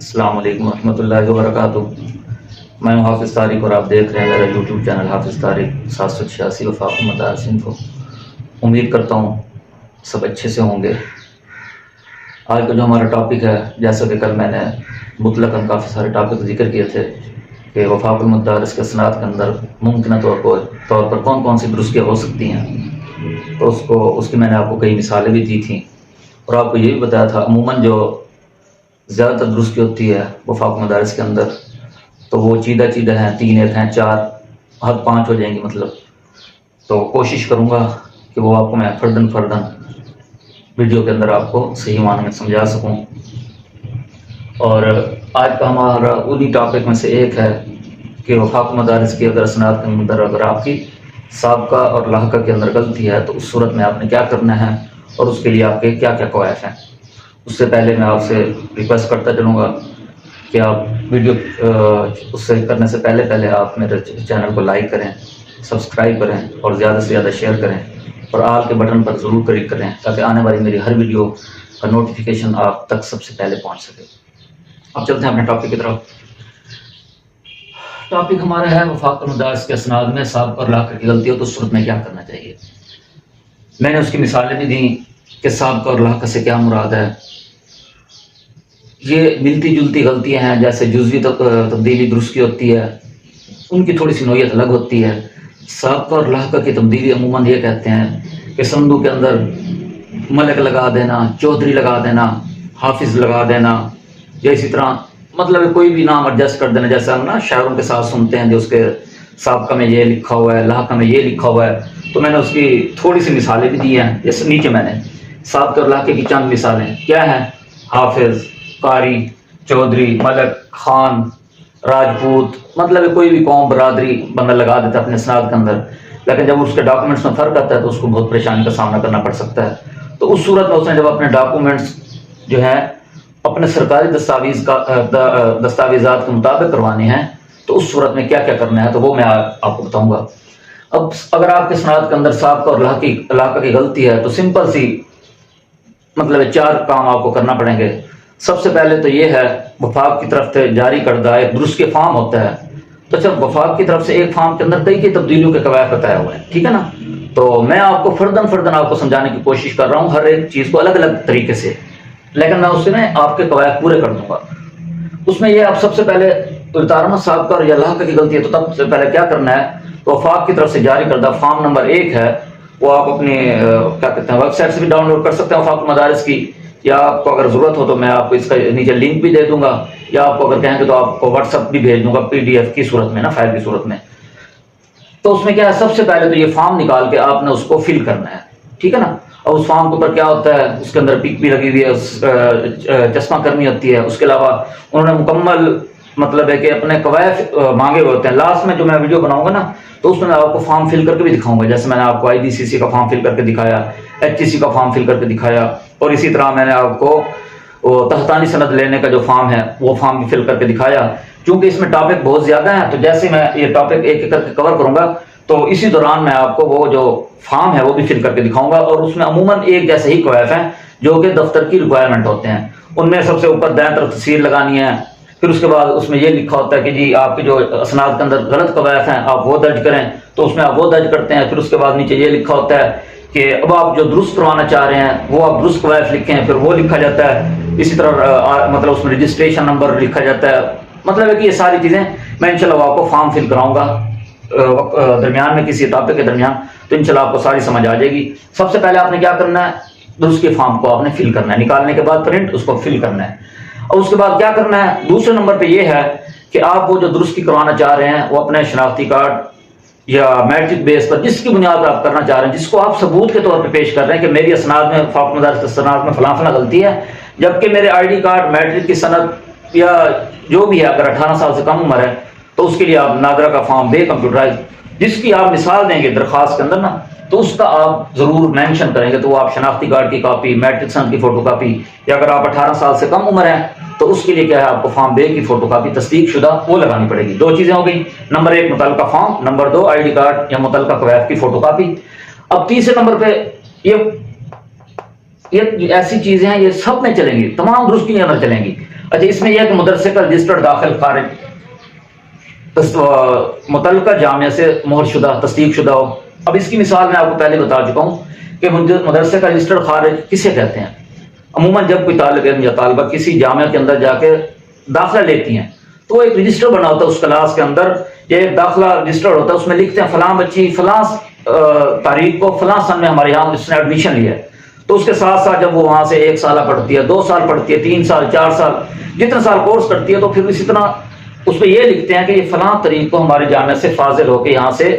السلام علیکم ورحمۃ اللہ وبرکاتہ۔ میں ہوں حافظ طارق اور آپ دیکھ رہے ہیں میرا یوٹیوب چینل حافظ طارق 786 وفاق مدارس انفو۔ امید کرتا ہوں سب اچھے سے ہوں گے۔ آج کا جو ہمارا ٹاپک ہے، جیسا کہ کل میں نے مطلقاً کافی سارے ٹاپک ذکر کیے تھے کہ وفاق المدارس کے اسناد کے اندر ممکنہ طور پر کون کون سی درستیاں ہو سکتی ہیں، تو اس کی میں نے آپ کو کئی مثالیں بھی دی تھیں اور آپ کو یہ بھی بتایا تھا عموماً جو زیادہ تر درستی ہوتی ہے وفاق مدارس کے اندر تو وہ چیدہ ہیں، 3 ایک ہیں، 4 حد 5 ہو جائیں گی مطلب۔ تو کوشش کروں گا کہ وہ آپ کو میں فردن ویڈیو کے اندر آپ کو صحیح معنی میں سمجھا سکوں۔ اور آج کا ہمارا انہی ٹاپک میں سے ایک ہے کہ وفاق مدارس کی اگر اسناد کے اندر اگر آپ کی سابقہ اور لاحقہ کے اندر غلطی ہے تو اس صورت میں آپ نے کیا کرنا ہے اور اس کے لیے آپ کے کیا کیا قواعد ہیں۔ اس سے پہلے میں آپ سے ریکویسٹ کرتا چلوں گا کہ آپ ویڈیو اس سے کرنے سے پہلے آپ میرے چینل کو لائک کریں، سبسکرائب کریں اور زیادہ سے زیادہ شیئر کریں اور آل کے بٹن پر ضرور کلک کریں تاکہ آنے والی میری ہر ویڈیو کا نوٹیفیکیشن آپ تک سب سے پہلے پہنچ سکے۔ اب چلتے ہیں اپنے ٹاپک کی طرف۔ ٹاپک ہمارا ہے وفاق المدارس کے اسناد میں سابقہ اور لاحقہ کی غلطی ہو تو اس صورت میں کیا کرنا چاہیے۔ میں نے اس کی مثالیں بھی دیں کہ سابقہ اور لاحقہ سے کیا مراد ہے۔ یہ ملتی جلتی غلطیاں ہیں، جیسے جزوی تبدیلی درستی ہوتی ہے، ان کی تھوڑی سی نوعیت الگ ہوتی ہے۔ سابقہ اور لاحقہ کی تبدیلی عموماً یہ کہتے ہیں کہ سندوں کے اندر ملک لگا دینا، چودھری لگا دینا، حافظ لگا دینا، یا اسی طرح مطلب کوئی بھی نام ایڈجسٹ کر دینا، جیسے ہم نا شاعروں کے ساتھ سنتے ہیں جو اس کے سابقہ میں یہ لکھا ہوا ہے، لاحقہ میں یہ لکھا ہوا ہے۔ تو میں نے اس کی تھوڑی سی مثالیں بھی دی ہیں، اس نیچے میں نے سابقہ اور لاحقہ کی چند مثالیں کیا ہیں: حافظ، قاری، چودھری، ملک، خان، راجپوت، مطلب کوئی بھی قوم برادری بندہ لگا دیتا ہے اپنے اسناد کے اندر، لیکن جب اس کے ڈاکومنٹس میں فرق آتا ہے تو اس کو بہت پریشانی کا سامنا کرنا پڑ سکتا ہے۔ تو اس صورت میں اس نے جب اپنے ڈاکومنٹس جو ہیں اپنے سرکاری دستاویزات کے مطابق کروانے ہیں تو اس صورت میں کیا کیا کرنا ہے تو وہ میں آپ کو بتاؤں گا۔ اب اگر آپ کے اسناد کے اندر سابقہ اور لاحقہ کی غلطی ہے تو سمپل سی مطلب 4 کام آپ کو کرنا پڑیں گے۔ سب سے پہلے تو یہ ہے وفاق کی طرف سے جاری کردہ ایک درست کے فارم ہوتا ہے، تو جب وفاق کی طرف سے ایک فارم کے اندر کئی تبدیلیوں کے قواعد بتایا ہوا ہے، ٹھیک ہے نا۔ تو میں آپ کو فردن آپ کو سمجھانے کی کوشش کر رہا ہوں ہر ایک چیز کو الگ الگ طریقے سے، لیکن میں اس میں آپ کے قواعد پورے کر دوں گا۔ اس میں یہ آپ سب سے پہلے اتارنا سابقہ اور یا لاحقہ کی غلطی ہے تو تب سے پہلے کیا کرنا ہے، تو وفاق کی طرف سے جاری کردہ فارم نمبر 1 ہے، وہ آپ اپنی کیا کہتے ہیں ویب سائٹ سے بھی ڈاؤن لوڈ کر سکتے ہیں وفاق مدارس کی، یا آپ کو اگر ضرورت ہو تو میں آپ کو اس کا نیچے لنک بھی دے دوں گا، یا آپ کو اگر کہیں گے تو آپ کو واٹس ایپ بھی بھیج دوں گا PDF کی صورت میں نا، فائل کی صورت میں۔ تو اس میں کیا ہے، سب سے پہلے تو یہ فارم نکال کے آپ نے اس کو فل کرنا ہے، ٹھیک ہے نا۔ اور اس فارم کے اوپر کیا ہوتا ہے، اس کے اندر پک بھی لگی ہوئی ہے، چشمہ کرنی ہوتی ہے۔ اس کے علاوہ انہوں نے مکمل مطلب ہے کہ اپنے قواعد مانگے ہوئے ہوتے ہیں۔ لاسٹ میں جو میں ویڈیو بناؤں گا نا تو اس میں آپ کو فارم فل کر کے بھی دکھاؤں گا، جیسے میں نے آپ کو IDCC کا فارم فل کر کے دکھایا، HTC کا فارم فل کر کے دکھایا، اور اسی طرح میں نے آپ کو تحتانی سند لینے کا جو فارم ہے وہ فارم بھی فل کر کے دکھایا۔ چونکہ اس میں ٹاپک بہت زیادہ ہیں تو جیسے میں یہ ٹاپک ایک ایک کر کے کور کروں گا تو اسی دوران میں آپ کو وہ جو فارم ہے وہ بھی فل کر کے دکھاؤں گا، اور اس میں عموماً ایک جیسے ہی قواعد ہیں جو کہ دفتر کی ریکوائرمنٹ ہوتے ہیں۔ ان میں سب سے اوپر دائیں طرف تصویر لگانی ہے، پھر اس کے بعد اس میں یہ لکھا ہوتا ہے کہ جی آپ کے جو اسناد کے اندر غلط قواعد ہیں آپ وہ درج کریں، تو اس میں آپ وہ درج کرتے ہیں۔ پھر اس کے بعد نیچے یہ لکھا ہوتا ہے کہ اب آپ جو درست کروانا چاہ رہے ہیں وہ آپ درست قواعد لکھیں، پھر وہ لکھا جاتا ہے۔ اسی طرح مطلب اس میں رجسٹریشن نمبر لکھا جاتا ہے۔ مطلب ہے کہ یہ ساری چیزیں میں انشاءاللہ آپ کو فارم فل کراؤں گا درمیان میں کسی ٹاپک کے درمیان، تو انشاءاللہ آپ کو ساری سمجھ آ جائے گی۔ سب سے پہلے آپ نے کیا کرنا ہے، درست کے فارم کو آپ نے فل کرنا ہے، نکالنے کے بعد پرنٹ اس کو فل کرنا ہے، اور اس کے بعد کیا کرنا ہے، دوسرے نمبر پہ یہ ہے کہ آپ وہ جو درستی کروانا چاہ رہے ہیں وہ اپنے شناختی کارڈ یا میٹرک بیس پر جس کی بنیاد پر آپ کرنا چاہ رہے ہیں، جس کو آپ ثبوت کے طور پہ پیش کر رہے ہیں کہ میری اسناد میں وفاق مدارس کے اسناد میں فلاں غلطی ہے، جبکہ میرے ID کارڈ، میٹرک کی سند یا جو بھی ہے اگر 18 سال سے کم عمر ہے تو اس کے لیے آپ نادرا کا فارم بے کمپیوٹرائز جس کی آپ مثال دیں گے درخواست کے اندر نا، تو اس کا آپ ضرور مینشن کریں گے، تو وہ آپ شناختی کارڈ کی کاپی، میٹرک سند کی فوٹو کاپی، یا اگر آپ 18 سال سے کم عمر ہیں تو اس کے لیے کیا ہے آپ کو فارم بے کی فوٹو کاپی تصدیق شدہ وہ لگانی پڑے گی۔ 2 چیزیں ہو گئی، نمبر 1 متعلقہ فارم، نمبر 2 ID کارڈ یا متعلقہ قواعد کی فوٹو کاپی۔ اب تیسرے نمبر پہ یہ ایسی چیزیں ہیں یہ سب میں چلیں گی، تمام درستی کے اندر چلیں گی۔ اچھا، اس میں یہ ہے کہ مدرسے کا رجسٹرڈ داخل خارج متعلقہ جامعہ سے مہر شدہ تصدیق شدہ ہو. اب اس کی مثال میں آپ کو پہلے بتا چکا ہوں کہ مدرسے کا رجسٹرڈ خارج کسے کہتے ہیں. عموماً جب کوئی طالب علم یا طالبہ کسی جامعہ کے اندر جا کے داخلہ لیتی ہیں تو ایک رجسٹر بنا ہوتا ہے اس کلاس کے اندر، یہ ایک داخلہ رجسٹر ہوتا ہے، اس میں لکھتے ہیں فلاں بچی فلاں تاریخ کو فلاں سن میں ہمارے یہاں اس نے ایڈمیشن لیا ہے. تو اس کے ساتھ ساتھ جب وہ وہاں سے 1 سالہ پڑھتی ہے، 2 سال پڑھتی ہے، 3 سال 4 سال جتنا سال کورس کرتی ہے، تو پھر اسی طرح اس پہ یہ لکھتے ہیں کہ یہ فلاں تاریخ کو ہمارے جامعہ سے فاضل ہو کے یہاں سے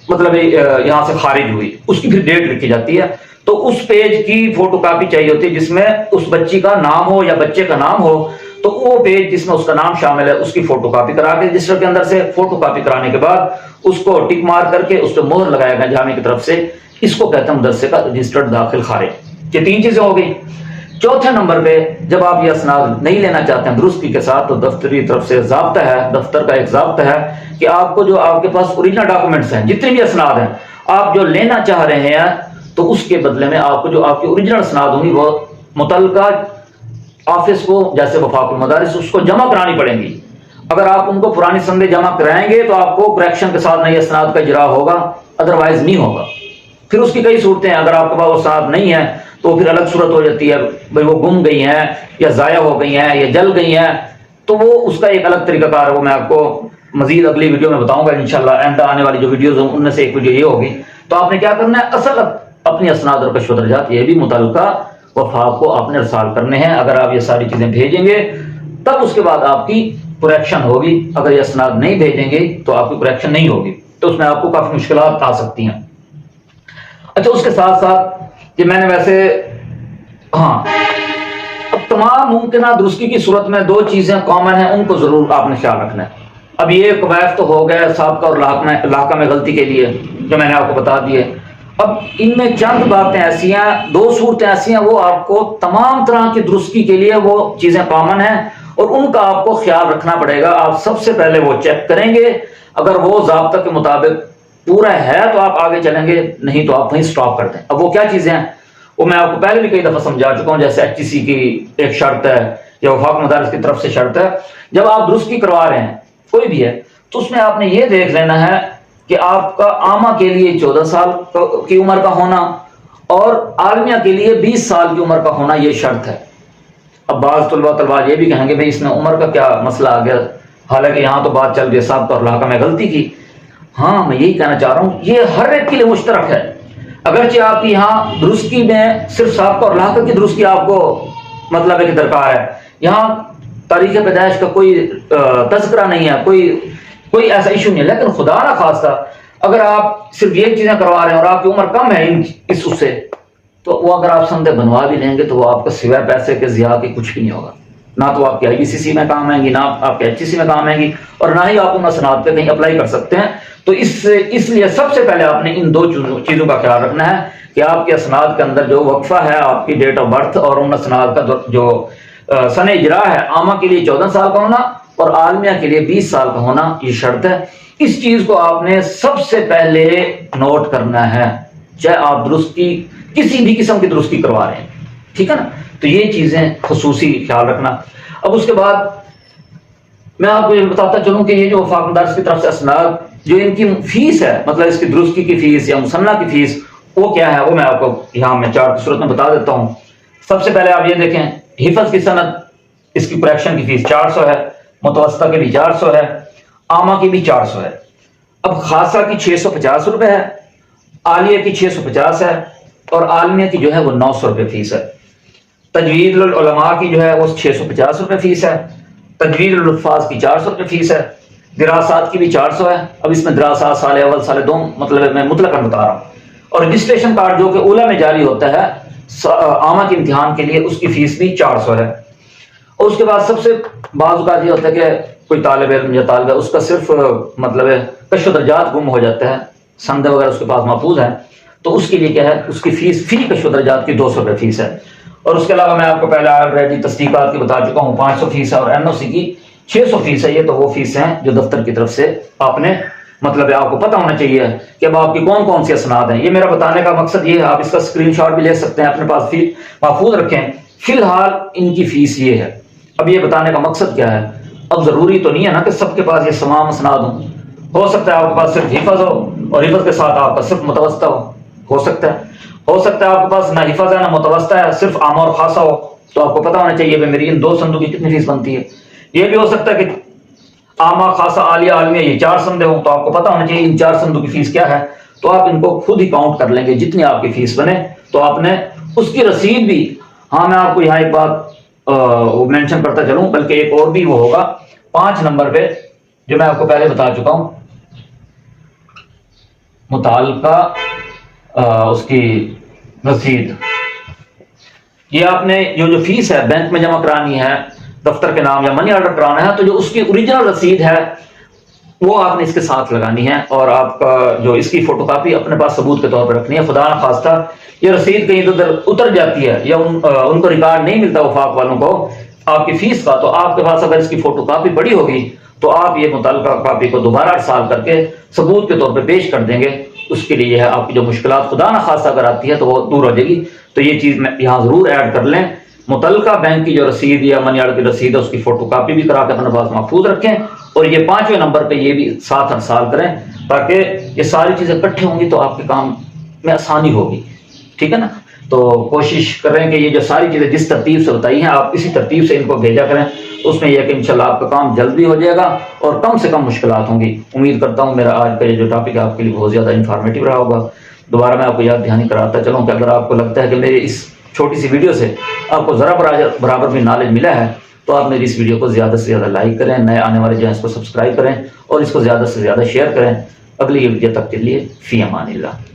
مطلب یہاں سے خارج ہوئی، اس کی پھر ڈیٹ لکھی جاتی ہے. تو اس پیج کی فوٹو کاپی چاہیے ہوتی ہے جس میں اس بچی کا نام ہو یا بچے کا نام ہو. تو وہ پیج جس میں اس کا نام شامل ہے اس کی فوٹو کاپی کرا کے رجسٹر کے اندر سے فوٹو کاپی کرانے کے بعد اس کو ٹک مار کر کے اس پہ مہر لگایا گیا جامعہ کی طرف سے. اس کو کہتے ہیں مدرسے کا رجسٹرڈ داخل خارج. یہ 3 چیزیں ہو گئی. چوتھے نمبر پہ جب آپ یہ اسناد نہیں لینا چاہتے ہیں درستی کے ساتھ تو دفتری طرف سے ضابطہ ہے، دفتر کا ایک ضابطہ ہے کہ آپ کو جو آپ کے پاس اوریجنل ڈاکومنٹس ہیں جتنے بھی اسناد ہیں آپ جو لینا چاہ رہے ہیں تو اس کے بدلے میں آپ کو جو آپ کی اوریجنل اسناد ہوں گی وہ متعلقہ آفس کو جیسے وفاق المدارس اس کو جمع کرانی پڑیں گی. اگر آپ ان کو پرانی سندیں جمع کرائیں گے تو آپ کو کریکشن کے ساتھ نئے اسناد کا اجرا ہوگا، ادروائز نہیں ہوگا. پھر اس کی کئی صورتیں ہیں، اگر آپ کے پاس وہ اسناد نہیں ہے تو پھر الگ صورت ہو جاتی ہے، بھائی وہ گم گئی ہیں یا ضائع ہو گئی ہیں یا جل گئی ہیں، تو وہ اس کا ایک الگ طریقہ کار ہے، وہ میں آپ کو مزید اگلی ویڈیو میں بتاؤں گا انشاءاللہ. آئندہ آنے والی جو ویڈیوز ہیں ان میں سے ایک ویڈیو یہ ہوگی. تو آپ نے کیا کرنا ہے، اصل اپنی اسناد اور کشف و درجات یہ بھی متعلقہ وفاق کو آپ نے ارسال کرنے ہیں. اگر آپ یہ ساری چیزیں بھیجیں گے تب اس کے بعد آپ کی کریکشن ہوگی. اگر یہ اسناد نہیں بھیجیں گے تو آپ کی کریکشن نہیں ہوگی، تو اس میں آپ کو کافی مشکلات آ سکتی ہیں. اچھا، اس کے ساتھ ساتھ کہ میں نے ویسے اب تمام ممکنہ درستی کی صورت میں 2 چیزیں کامن ہیں، ان کو ضرور آپ نے خیال رکھنا ہے. اب یہ قواعد تو ہو گئے سابقہ اور لاحقہ میں غلطی کے لیے جو میں نے آپ کو بتا دیے. اب ان میں چند باتیں ایسی ہیں، 2 صورتیں ایسی ہیں وہ آپ کو تمام طرح کی درستی کے لیے وہ چیزیں کامن ہیں اور ان کا آپ کو خیال رکھنا پڑے گا. آپ سب سے پہلے وہ چیک کریں گے، اگر وہ ضابطہ کے مطابق پورا ہے تو آپ آگے چلیں گے، نہیں تو آپ وہیں سٹاپ کر دیں. اب وہ کیا چیزیں ہیں وہ میں آپ کو پہلے بھی کئی دفعہ سمجھا چکا ہوں. جیسے HTC کی ایک شرط ہے یا وفاق مدارس کی طرف سے شرط ہے، جب آپ درستی کروا رہے ہیں کوئی بھی ہے تو اس میں آپ نے یہ دیکھ لینا ہے کہ آپ کا عامہ کے لیے 14 سال کی عمر کا ہونا اور عالمیہ کے لیے 20 سال کی عمر کا ہونا، یہ شرط ہے. اب بعض طلباء یہ بھی کہیں گے بھائی اس میں عمر کا کیا مسئلہ آ گیا، حالانکہ یہاں تو بات چل رہی ہے سابقہ اور لاحقہ میں غلطی کی. ہاں، میں یہی کہنا چاہ رہا ہوں یہ ہر ایک کے لیے مشترک ہے. اگرچہ آپ کی یہاں درستی میں صرف سابقہ اور لاحقہ کی درستی آپ کو مطلب ہے کہ درکار ہے، یہاں تاریخ پیدائش کا کوئی تذکرہ نہیں ہے، کوئی ایسا ایشو نہیں ہے. لیکن خدا نہ خواستہ اگر آپ صرف یہ چیزیں کروا رہے ہیں اور آپ کی عمر کم ہے اس سے، تو وہ اگر آپ سندیں بنوا بھی لیں گے تو وہ آپ کا سوائے پیسے کے ضیاع کے کچھ بھی نہیں ہوگا. نہ تو آپ کے IBCC میں کام آئیں گی، نہ آپ کے HTC میں کام آئیں گی، اور نہ ہی آپ ان اسناد پہ کہیں اپلائی کر سکتے ہیں. تو اس لیے سب سے پہلے آپ نے ان 2 چیزوں کا خیال رکھنا ہے کہ آپ کے اسناد کے اندر جو وقفہ ہے آپ کی ڈیٹ آف برتھ اور ان اسناد کا جو سن اجرا ہے، عامہ کے لیے 14 سال کا ہونا اور عالمیہ کے لیے 20 سال کا ہونا، یہ شرط ہے. اس چیز کو آپ نے سب سے پہلے نوٹ کرنا ہے، چاہے آپ درستی کسی بھی قسم کی درستی کروا رہے ہیں، ٹھیک ہے نا. تو یہ چیزیں خصوصی خیال رکھنا. اب اس کے بعد میں آپ کو یہ بتاتا چلوں کہ یہ جو وفاق مدارس کی طرف سے اسناد جو ان کی فیس ہے، مطلب اس کی درستی کی فیس یا مصنع کی فیس وہ کیا ہے، وہ میں آپ کو یہاں میں چارٹ کی صورت میں بتا دیتا ہوں. سب سے پہلے آپ یہ دیکھیں، حفظ کی سند اس کی کریکشن کی فیس 400 ہے، متوسطہ کے بھی 400 ہے، عامہ کی بھی 400 ہے. اب خاصہ کی 650 روپے ہے، عالیہ کی 650 ہے اور عالمیہ کی جو ہے وہ 900 روپے فیس ہے. تجوید العلماء کی جو ہے وہ 650 روپے فیس ہے، تجوید الالفاظ کی 400 روپے فیس ہے، دراسات کی بھی 400 ہے. اب اس میں دراسات سال اول سال دوم مطلب میں مطلقاً بتا رہا ہوں. اور رجسٹریشن کارڈ جو کہ اولا میں جاری ہوتا ہے عامہ کے امتحان کے لیے، اس کی فیس بھی 400 ہے. اور اس کے بعد سب سے بعض اوقات یہ ہوتا ہے کہ کوئی طالب علم یا طالبہ اس کا صرف مطلب ہے کشف و درجات گم ہو جاتا ہے، سند وغیرہ اس کے پاس محفوظ ہے، تو اس کے لیے کیا ہے، اس کی فیس فری کشف و درجات کی 200 روپے فیس ہے. اور اس کے علاوہ میں آپ کو پہلے آلریڈی تصدیقات کی بتا چکا ہوں 500 فیس ہے اور NOC کی 600 فیس ہے. یہ تو وہ فیس ہیں جو دفتر کی طرف سے آپ نے مطلب آپ کو پتہ ہونا چاہیے کہ اب آپ کی کون کون سی اسناد ہیں. یہ میرا بتانے کا مقصد یہ ہے، آپ اس کا اسکرین شاٹ بھی لے سکتے ہیں، اپنے پاس محفوظ رکھیں. فی الحال ان کی فیس یہ ہے. اب یہ بتانے کا مقصد کیا ہے، اب ضروری تو نہیں ہے نا کہ سب کے پاس یہ تمام اسناد ہوں. ہو سکتا ہے آپ کے پاس صرف حفظ ہو اور حفظ کے ساتھ آپ کا صرف متوسطہ ہو سکتا ہے آپ کے پاس نہ حفظ ہے نہ متوسطہ ہے، صرف عام اور خاصہ ہو. تو آپ کو پتا ہونا چاہیے میری ان 2 سندوں کی کتنی فیس بنتی ہے. یہ بھی ہو سکتا ہے کہ عامہ، خاصہ، عالیہ، عالمیہ یہ 4 سندیں ہوں، تو آپ کو پتا ہونا چاہیے ان 4 سندوں کی فیس کیا ہے. تو آپ ان کو خود ہی کاؤنٹ کر لیں گے، جتنی آپ کی فیس بنے تو آپ نے اس کی رسید بھی. ہاں میں آپ کو یہاں ایک بات مینشن کرتا چلوں، بلکہ ایک اور بھی وہ ہوگا 5 نمبر پہ جو میں آپ کو پہلے بتا چکا ہوں، متعلقہ اس کی رسید. یہ آپ نے جو فیس ہے بینک میں جمع کرانی ہے، دفتر کے نام یا منی آرڈر کرانا ہے، تو جو اس کی اوریجنل رسید ہے وہ آپ نے اس کے ساتھ لگانی ہے، اور آپ کا جو اس کی فوٹو کاپی اپنے پاس ثبوت کے طور پر رکھنی ہے. خدا نخواستہ یہ رسید کہیں ادھر اتر جاتی ہے یا ان کو ریکارڈ نہیں ملتا وفاق والوں کو آپ کی فیس کا، تو آپ کے پاس اگر اس کی فوٹو کاپی پڑی ہوگی تو آپ یہ متعلقہ کاپی کو دوبارہ ارسال کر کے ثبوت کے طور پہ پیش کر دیں گے. اس کے لیے آپ کی جو مشکلات خدا نخواستہ اگر آتی ہے تو وہ دور ہو جائے گی. تو یہ چیز میں یہاں ضرور ایڈ کر لیں، متعلقہ بینک کی جو رسید یا منی آرڈر کی رسید ہے اس کی فوٹو کاپی بھی کرا کے اپنے پاس محفوظ رکھیں، اور یہ 5ویں نمبر پہ یہ بھی ساتھ ارسال کریں، تاکہ یہ ساری چیزیں اکٹھے ہوں گی تو آپ کے کام میں آسانی ہوگی. ٹھیک ہے نا؟ تو کوشش کریں کہ یہ جو ساری چیزیں جس ترتیب سے بتائی ہیں آپ اسی ترتیب سے ان کو بھیجا کریں. اس میں یہ کہ انشاءاللہ آپ کا کام جلدی ہو جائے گا اور کم سے کم مشکلات ہوں گی. امید کرتا ہوں میرا آج کا یہ جو ٹاپک ہے آپ کے لیے بہت زیادہ انفارمیٹیو رہا ہوگا. دوبارہ میں آپ کو یاد دہانی کراتا چلوں کہ اگر آپ کو لگتا ہے کہ میرے اس چھوٹی سی ویڈیو سے آپ کو ذرا برابر بھی نالج ملا ہے تو آپ میری اس ویڈیو کو زیادہ سے زیادہ لائک کریں، نئے آنے والے جو ہیں اس کو سبسکرائب کریں اور اس کو زیادہ سے زیادہ شیئر کریں. اگلی ویڈیو تک کے لیے فی امان اللہ.